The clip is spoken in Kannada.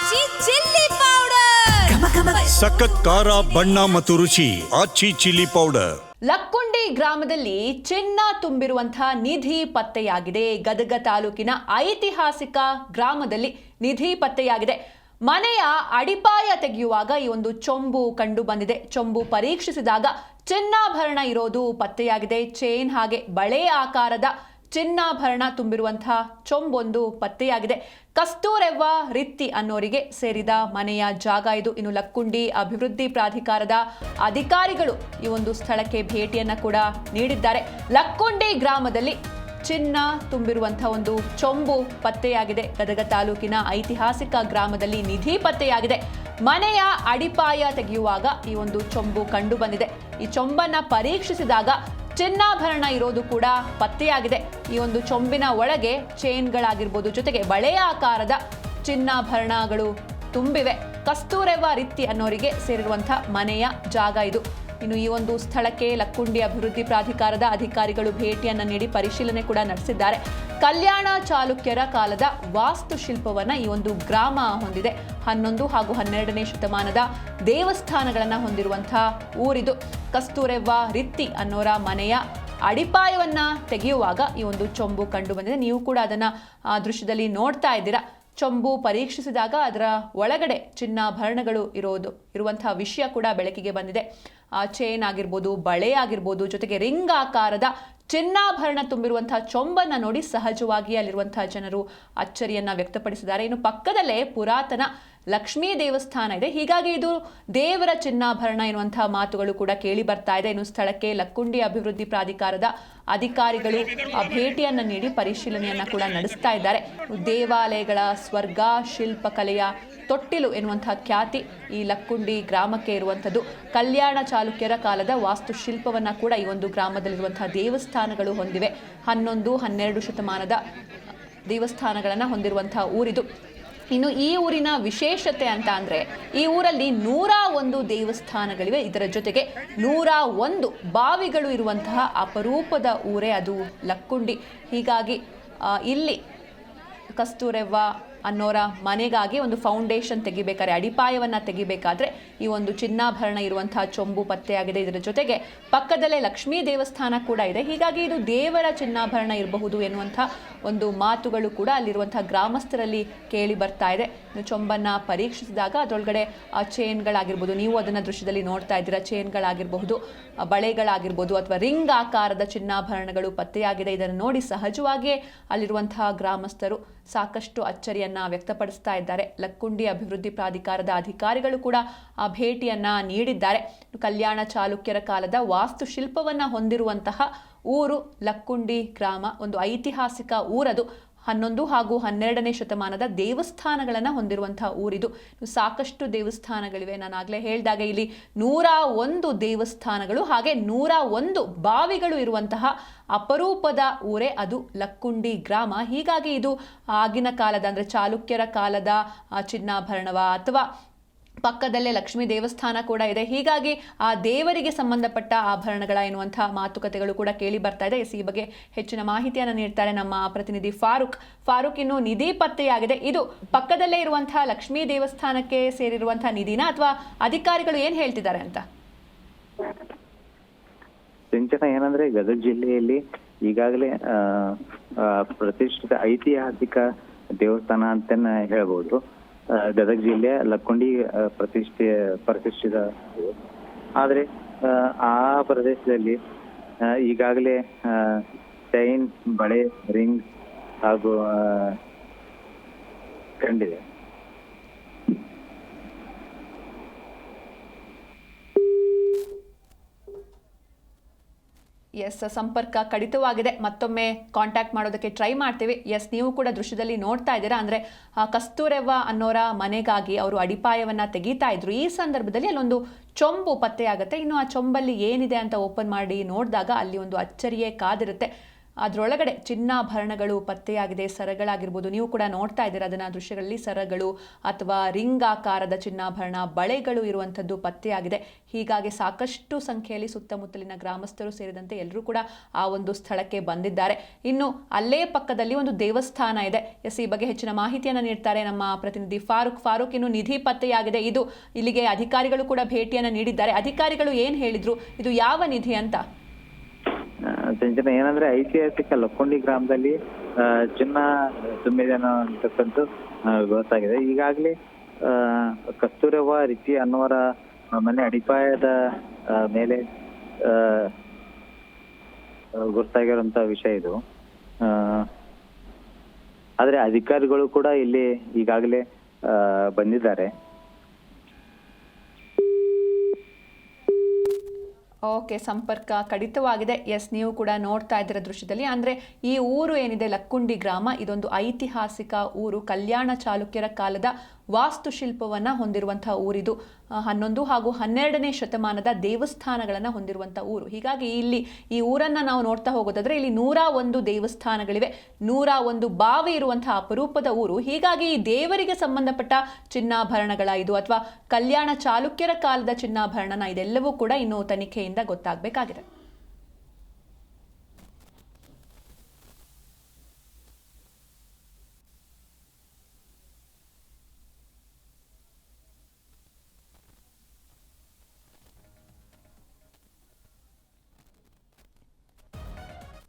ಆಚಿ ಚಿಲ್ಲಿ ಪೌಡರ್ ಸಖತ್ ಖಾರ ಬಣ್ಣ ಮತ್ತು ರುಚಿ ಆಚಿ ಚಿಲ್ಲಿ ಪೌಡರ್. ಲಕ್ಕುಂಡಿ ಗ್ರಾಮದಲ್ಲಿ ಚಿನ್ನ ತುಂಬಿರುವಂತಹ ನಿಧಿ ಪತ್ತೆಯಾಗಿದೆ. ಗದಗ ತಾಲೂಕಿನ ಐತಿಹಾಸಿಕ ಗ್ರಾಮದಲ್ಲಿ ನಿಧಿ ಪತ್ತೆಯಾಗಿದೆ. ಮನೆಯ ಅಡಿಪಾಯ ತೆಗೆಯುವಾಗ ಈ ಒಂದು ಚೊಂಬು ಕಂಡು ಬಂದಿದೆ. ಚೊಂಬು ಪರೀಕ್ಷಿಸಿದಾಗ ಚಿನ್ನಾಭರಣ ಇರೋದು ಪತ್ತೆಯಾಗಿದೆ. ಚೈನ್ ಹಾಗೆ ಬಳೆ ಆಕಾರದ ಚಿನ್ನಾಭರಣ ತುಂಬಿರುವಂತಹ ಚೊಂಬೊಂದು ಪತ್ತೆಯಾಗಿದೆ. ಕಸ್ತೂರೆವ್ವ ರಿತ್ತಿ ಅನ್ನೋರಿಗೆ ಸೇರಿದ ಮನೆಯ ಜಾಗ ಇದು. ಇನ್ನು ಲಕ್ಕುಂಡಿ ಅಭಿವೃದ್ಧಿ ಪ್ರಾಧಿಕಾರದ ಅಧಿಕಾರಿಗಳು ಈ ಒಂದು ಸ್ಥಳಕ್ಕೆ ಭೇಟಿಯನ್ನ ಕೂಡ ನೀಡಿದ್ದಾರೆ. ಲಕ್ಕುಂಡಿ ಗ್ರಾಮದಲ್ಲಿ ಚಿನ್ನ ತುಂಬಿರುವಂತಹ ಒಂದು ಚೊಂಬು ಪತ್ತೆಯಾಗಿದೆ. ಗದಗ ತಾಲೂಕಿನ ಐತಿಹಾಸಿಕ ಗ್ರಾಮದಲ್ಲಿ ನಿಧಿ ಪತ್ತೆಯಾಗಿದೆ. ಮನೆಯ ಅಡಿಪಾಯ ತೆಗೆಯುವಾಗ ಈ ಒಂದು ಚೊಂಬು ಕಂಡು ಬಂದಿದೆ. ಈ ಚೊಂಬನ್ನ ಪರೀಕ್ಷಿಸಿದಾಗ ಚಿನ್ನಾಭರಣ ಇರೋದು ಕೂಡ ಪತ್ತೆಯಾಗಿದೆ. ಈ ಒಂದು ಚೊಂಬಿನ ಒಳಗೆ ಚೈನ್ಗಳಾಗಿರ್ಬೋದು, ಜೊತೆಗೆ ಬಳೆಯ ಆಕಾರದ ಚಿನ್ನಾಭರಣಗಳು ತುಂಬಿವೆ. ಕಸ್ತೂರೆವ್ವ ರಿತ್ತಿ ಅನ್ನೋರಿಗೆ ಸೇರಿರುವಂತಹ ಮನೆಯ ಜಾಗ ಇದು. ಇನ್ನು ಈ ಒಂದು ಸ್ಥಳಕ್ಕೆ ಲಕ್ಕುಂಡಿ ಅಭಿವೃದ್ಧಿ ಪ್ರಾಧಿಕಾರದ ಅಧಿಕಾರಿಗಳು ಭೇಟಿಯನ್ನು ನೀಡಿ ಪರಿಶೀಲನೆ ಕೂಡ ನಡೆಸಿದ್ದಾರೆ. ಕಲ್ಯಾಣ ಚಾಲುಕ್ಯರ ಕಾಲದ ವಾಸ್ತುಶಿಲ್ಪವನ್ನ ಈ ಒಂದು ಗ್ರಾಮ ಹೊಂದಿದೆ. 11 ಹಾಗೂ 12ನೇ ಶತಮಾನದ ದೇವಸ್ಥಾನಗಳನ್ನು ಹೊಂದಿರುವಂತಹ ಊರಿದು. ಕಸ್ತೂರೆವ್ವ ರಿತ್ತಿ ಅನ್ನೋರ ಮನೆಯ ಅಡಿಪಾಯವನ್ನ ತೆಗೆಯುವಾಗ ಈ ಒಂದು ಚೊಂಬು ಕಂಡು ಬಂದಿದೆ. ನೀವು ಕೂಡ ಅದನ್ನ ದೃಶ್ಯದಲ್ಲಿ ನೋಡ್ತಾ ಇದ್ದೀರಾ. ಚೊಂಬು ಪರೀಕ್ಷಿಸಿದಾಗ ಅದರ ಒಳಗಡೆ ಚಿನ್ನಾಭರಣಗಳು ಇರುವಂತಹ ವಿಷಯ ಕೂಡ ಬೆಳಕಿಗೆ ಬಂದಿದೆ. ಚೈನ್ ಆಗಿರ್ಬೋದು, ಬಳೆ ಆಗಿರ್ಬೋದು, ಜೊತೆಗೆ ರಿಂಗ್ ಆಕಾರದ ಚಿನ್ನಾಭರಣ ತುಂಬಿರುವಂತಹ ಚೊಂಬನ್ನ ನೋಡಿ ಸಹಜವಾಗಿ ಅಲ್ಲಿರುವಂತಹ ಜನರು ಅಚ್ಚರಿಯನ್ನ ವ್ಯಕ್ತಪಡಿಸಿದ್ದಾರೆ. ಇನ್ನು ಪಕ್ಕದಲ್ಲೇ ಪುರಾತನ ಲಕ್ಷ್ಮೀ ದೇವಸ್ಥಾನ ಇದೆ. ಹೀಗಾಗಿ ಇದು ದೇವರ ಚಿನ್ನಾಭರಣ ಎನ್ನುವಂತಹ ಮಾತುಗಳು ಕೂಡ ಕೇಳಿ ಬರ್ತಾ ಇದೆ. ಇನ್ನು ಸ್ಥಳಕ್ಕೆ ಲಕ್ಕುಂಡಿ ಅಭಿವೃದ್ಧಿ ಪ್ರಾಧಿಕಾರದ ಅಧಿಕಾರಿಗಳು ಭೇಟಿಯನ್ನ ನೀಡಿ ಪರಿಶೀಲನೆಯನ್ನ ಕೂಡ ನಡೆಸ್ತಾ ಇದ್ದಾರೆ. ದೇವಾಲಯಗಳ ಸ್ವರ್ಗ, ಶಿಲ್ಪಕಲೆಯ ತೊಟ್ಟಿಲು ಎನ್ನುವಂತಹ ಖ್ಯಾತಿ ಈ ಲಕ್ಕುಂಡಿ ಗ್ರಾಮಕ್ಕೆ ಇರುವಂಥದ್ದು. ಕಲ್ಯಾಣ ಚಾಲುಕ್ಯರ ಕಾಲದ ವಾಸ್ತುಶಿಲ್ಪವನ್ನ ಕೂಡ ಈ ಒಂದು ಗ್ರಾಮದಲ್ಲಿರುವಂತಹ ದೇವಸ್ಥಾನಗಳು ಹೊಂದಿವೆ. 11, 12 ಶತಮಾನದ ದೇವಸ್ಥಾನಗಳನ್ನು ಹೊಂದಿರುವಂತಹ ಊರಿದು. ಇನ್ನು ಈ ಊರಿನ ವಿಶೇಷತೆ ಅಂತ ಅಂದರೆ ಈ ಊರಲ್ಲಿ 101 ದೇವಸ್ಥಾನಗಳಿವೆ. ಇದರ ಜೊತೆಗೆ 101 ಬಾವಿಗಳು ಇರುವಂತಹ ಅಪರೂಪದ ಊರೇ ಅದು ಲಕ್ಕುಂಡಿ. ಹೀಗಾಗಿ ಇಲ್ಲಿ ಕಸ್ತೂರೆವ್ವ ಅನ್ನೋರ ಮನೆಗಾಗಿ ಒಂದು ಫೌಂಡೇಶನ್ ತೆಗಿಬೇಕಾದ್ರೆ, ಅಡಿಪಾಯವನ್ನು ತೆಗಿಬೇಕಾದ್ರೆ ಈ ಒಂದು ಚಿನ್ನಾಭರಣ ಇರುವಂತಹ ಚೊಂಬು ಪತ್ತೆಯಾಗಿದೆ. ಇದರ ಜೊತೆಗೆ ಪಕ್ಕದಲ್ಲೇ ಲಕ್ಷ್ಮೀ ದೇವಸ್ಥಾನ ಕೂಡ ಇದೆ. ಹೀಗಾಗಿ ಇದು ದೇವರ ಚಿನ್ನಾಭರಣ ಇರಬಹುದು ಎನ್ನುವಂಥ ಒಂದು ಮಾತುಗಳು ಕೂಡ ಅಲ್ಲಿರುವಂತಹ ಗ್ರಾಮಸ್ಥರಲ್ಲಿ ಕೇಳಿ ಬರ್ತಾ ಇದೆ. ಚೊಂಬನ್ನ ಪರೀಕ್ಷಿಸಿದಾಗ ಅದರೊಳಗಡೆ ಚೈನ್ಗಳಾಗಿರ್ಬೋದು, ನೀವು ಅದನ್ನು ದೃಶ್ಯದಲ್ಲಿ ನೋಡ್ತಾ ಇದ್ದೀರಾ, ಚೈನ್ಗಳಾಗಿರಬಹುದು, ಬಳೆಗಳಾಗಿರ್ಬೋದು ಅಥವಾ ರಿಂಗ್ ಆಕಾರದ ಚಿನ್ನಾಭರಣಗಳು ಪತ್ತೆಯಾಗಿದೆ. ಇದನ್ನು ನೋಡಿ ಸಹಜವಾಗಿಯೇ ಅಲ್ಲಿರುವಂತಹ ಗ್ರಾಮಸ್ಥರು ಸಾಕಷ್ಟು ಅಚ್ಚರಿಯನ್ನ ವ್ಯಕ್ತಪಡಿಸ್ತಾ ಇದ್ದಾರೆ. ಲಕ್ಕುಂಡಿ ಅಭಿವೃದ್ಧಿ ಪ್ರಾಧಿಕಾರದ ಅಧಿಕಾರಿಗಳು ಕೂಡ ಆ ಭೇಟಿಯನ್ನ ನೀಡಿದ್ದಾರೆ. ಕಲ್ಯಾಣ ಚಾಲುಕ್ಯರ ಕಾಲದ ವಾಸ್ತುಶಿಲ್ಪವನ್ನ ಹೊಂದಿರುವಂತಹ ಊರು ಲಕ್ಕುಂಡಿ ಗ್ರಾಮ. ಒಂದು ಐತಿಹಾಸಿಕ ಊರದು. 11 ಹಾಗೂ 12ನೇ ಶತಮಾನದ ದೇವಸ್ಥಾನಗಳನ್ನು ಹೊಂದಿರುವಂತಹ ಊರಿದು. ಸಾಕಷ್ಟು ದೇವಸ್ಥಾನಗಳಿವೆ. ನಾನು ಆಗಲೇ ಹೇಳಿದಾಗ ಇಲ್ಲಿ 101 ದೇವಸ್ಥಾನಗಳು ಹಾಗೆ 101 ಬಾವಿಗಳು ಇರುವಂತಹ ಅಪರೂಪದ ಊರೇ ಅದು ಲಕ್ಕುಂಡಿ ಗ್ರಾಮ. ಹೀಗಾಗಿ ಇದು ಆಗಿನ ಕಾಲದ ಅಂದರೆ ಚಾಲುಕ್ಯರ ಕಾಲದ ಚಿನ್ನಾಭರಣವ ಅಥವಾ ಪಕ್ಕದಲ್ಲೇ ಲಕ್ಷ್ಮೀ ದೇವಸ್ಥಾನ ಕೂಡ ಇದೆ. ಹೀಗಾಗಿ ಆ ದೇವರಿಗೆ ಸಂಬಂಧಪಟ್ಟ ಆಭರಣಗಳ ಎನ್ನುವಂತಹ ಮಾತುಕತೆಗಳು ಕೂಡ ಕೇಳಿ ಬರ್ತಾ ಇದೆ. ಈ ಬಗ್ಗೆ ಹೆಚ್ಚಿನ ಮಾಹಿತಿಯನ್ನು ನೀಡ್ತಾರೆ ನಮ್ಮ ಪ್ರತಿನಿಧಿ ಫಾರೂಕ್. ಇನ್ನು ನಿಧಿ ಪತ್ತೆಯಾಗಿದೆ. ಇದು ಪಕ್ಕದಲ್ಲೇ ಇರುವಂತಹ ಲಕ್ಷ್ಮೀ ದೇವಸ್ಥಾನಕ್ಕೆ ಸೇರಿರುವಂತಹ ನಿಧಿನ ಅಥವಾ ಅಧಿಕಾರಿಗಳು ಏನ್ ಹೇಳ್ತಿದ್ದಾರೆ ಅಂತ? ಸಿಂಚನ ಏನಂದ್ರೆ ಗದಗ ಜಿಲ್ಲೆಯಲ್ಲಿ ಈಗಾಗಲೇ ಪ್ರತಿಷ್ಠಿತ ಐತಿಹಾಸಿಕ ದೇವಸ್ಥಾನ ಅಂತಾನೆ ಹೇಳ್ಬೋದು. ಗದಗ ಜಿಲ್ಲೆಯ ಲಕ್ಕುಂಡಿ ಪ್ರತಿಷ್ಠಿತ. ಆದ್ರೆ ಆ ಪ್ರದೇಶದಲ್ಲಿ ಈಗಾಗಲೇ ಚೈನ್, ಬಳೆ, ರಿಂಗ್ ಹಾಗೂ ಕಂಡಿದೆ. ಎಸ್, ಸಂಪರ್ಕ ಕಡಿತವಾಗಿದೆ. ಮತ್ತೊಮ್ಮೆ ಕಾಂಟ್ಯಾಕ್ಟ್ ಮಾಡೋದಕ್ಕೆ ಟ್ರೈ ಮಾಡ್ತೀವಿ. ಎಸ್, ನೀವು ಕೂಡ ದೃಶ್ಯದಲ್ಲಿ ನೋಡ್ತಾ ಇದ್ದೀರಾ. ಅಂದರೆ ಕಸ್ತೂರೆವ್ವ ಅನ್ನೋರ ಮನೆಗಾಗಿ ಅವರು ಅಡಿಪಾಯವನ್ನು ತೆಗೀತಾ ಇದ್ರು. ಈ ಸಂದರ್ಭದಲ್ಲಿ ಅಲ್ಲೊಂದು ಚೊಂಬು ಪತ್ತೆಯಾಗುತ್ತೆ. ಇನ್ನು ಆ ಚೊಂಬಲ್ಲಿ ಏನಿದೆ ಅಂತ ಓಪನ್ ಮಾಡಿ ನೋಡಿದಾಗ ಅಲ್ಲಿ ಒಂದು ಅಚ್ಚರಿಯೇ ಕಾದಿರುತ್ತೆ. ಅದರೊಳಗಡೆ ಚಿನ್ನಾಭರಣಗಳು ಪತ್ತೆಯಾಗಿದೆ. ಸರಗಳಾಗಿರ್ಬೋದು, ನೀವು ಕೂಡ ನೋಡ್ತಾ ಇದ್ದೀರಾ ಅದನ್ನ ದೃಶ್ಯಗಳಲ್ಲಿ, ಸರಗಳು ಅಥವಾ ರಿಂಗ್ ಆಕಾರದ ಚಿನ್ನಾಭರಣ, ಬಳೆಗಳು ಇರುವಂಥದ್ದು ಪತ್ತೆಯಾಗಿದೆ. ಹೀಗಾಗಿ ಸಾಕಷ್ಟು ಸಂಖ್ಯೆಯಲ್ಲಿ ಸುತ್ತಮುತ್ತಲಿನ ಗ್ರಾಮಸ್ಥರು ಸೇರಿದಂತೆ ಎಲ್ಲರೂ ಕೂಡ ಆ ಒಂದು ಸ್ಥಳಕ್ಕೆ ಬಂದಿದ್ದಾರೆ. ಇನ್ನು ಅಲ್ಲೇ ಪಕ್ಕದಲ್ಲಿ ಒಂದು ದೇವಸ್ಥಾನ ಇದೆ. ಈ ಬಗ್ಗೆ ಹೆಚ್ಚಿನ ಮಾಹಿತಿಯನ್ನು ನೀಡ್ತಾರೆ ನಮ್ಮ ಪ್ರತಿನಿಧಿ ಫಾರೂಕ್. ಇನ್ನು ನಿಧಿ ಪತ್ತೆಯಾಗಿದೆ, ಇದು ಇಲ್ಲಿಗೆ ಅಧಿಕಾರಿಗಳು ಕೂಡ ಭೇಟಿಯನ್ನು ನೀಡಿದ್ದಾರೆ. ಅಧಿಕಾರಿಗಳು ಏನ್ ಹೇಳಿದ್ರು, ಇದು ಯಾವ ನಿಧಿ ಅಂತ? ಸಂಜನಾ, ಏನಂದ್ರೆ ಐತಿಹಾಸಿಕ ಲಕ್ಕೊಂಡಿ ಗ್ರಾಮದಲ್ಲಿ ಚಿನ್ನ ತುಂಬಿದೆ ಅಂತಕ್ಕಂಥ ಗೊತ್ತಾಗಿದೆ. ಈಗಾಗಲೇ ಕಸ್ತೂರವ್ವ ರಿಚಿ ಅನ್ನೋರ ಮನೆ ಅಡಿಪಾಯದ ಮೇಲೆ ಗುರುತಾಗಿರುವಂತ ವಿಷಯ ಇದು. ಆದ್ರೆ ಅಧಿಕಾರಿಗಳು ಕೂಡ ಇಲ್ಲಿ ಈಗಾಗಲೇ ಬಂದಿದ್ದಾರೆ. ಓಕೆ, ಸಂಪರ್ಕ ಕಡಿತವಾಗಿದೆ. ನೀವು ಕೂಡ ನೋಡ್ತಾ ಇದ್ದೀರ ದೃಶ್ಯದಲ್ಲಿ. ಅಂದರೆ ಈ ಊರು ಏನಿದೆ ಲಕ್ಕುಂಡಿ ಗ್ರಾಮ, ಇದೊಂದು ಐತಿಹಾಸಿಕ ಊರು. ಕಲ್ಯಾಣ ಚಾಲುಕ್ಯರ ಕಾಲದ ವಾಸ್ತುಶಿಲ್ಪವನ್ನು ಹೊಂದಿರುವಂತಹ ಊರಿದು. 11 ಹಾಗೂ 12ನೇ ಶತಮಾನದ ದೇವಸ್ಥಾನಗಳನ್ನು ಹೊಂದಿರುವಂಥ ಊರು. ಹೀಗಾಗಿ ಇಲ್ಲಿ ಈ ಊರನ್ನು ನಾವು ನೋಡ್ತಾ ಹೋಗೋದಾದ್ರೆ ಇಲ್ಲಿ 101 ದೇವಸ್ಥಾನಗಳಿವೆ, 101 ಬಾವಿ ಇರುವಂತಹ ಅಪರೂಪದ ಊರು. ಹೀಗಾಗಿ ಈ ದೇವರಿಗೆ ಸಂಬಂಧಪಟ್ಟ ಚಿನ್ನಾಭರಣಗಳ ಇದು ಅಥವಾ ಕಲ್ಯಾಣ ಚಾಲುಕ್ಯರ ಕಾಲದ ಚಿನ್ನಾಭರಣನ ಇದೆಲ್ಲವೂ ಕೂಡ ಇನ್ನು ತನಿಖೆಯಿಂದ ಗೊತ್ತಾಗಬೇಕಾಗಿದೆ.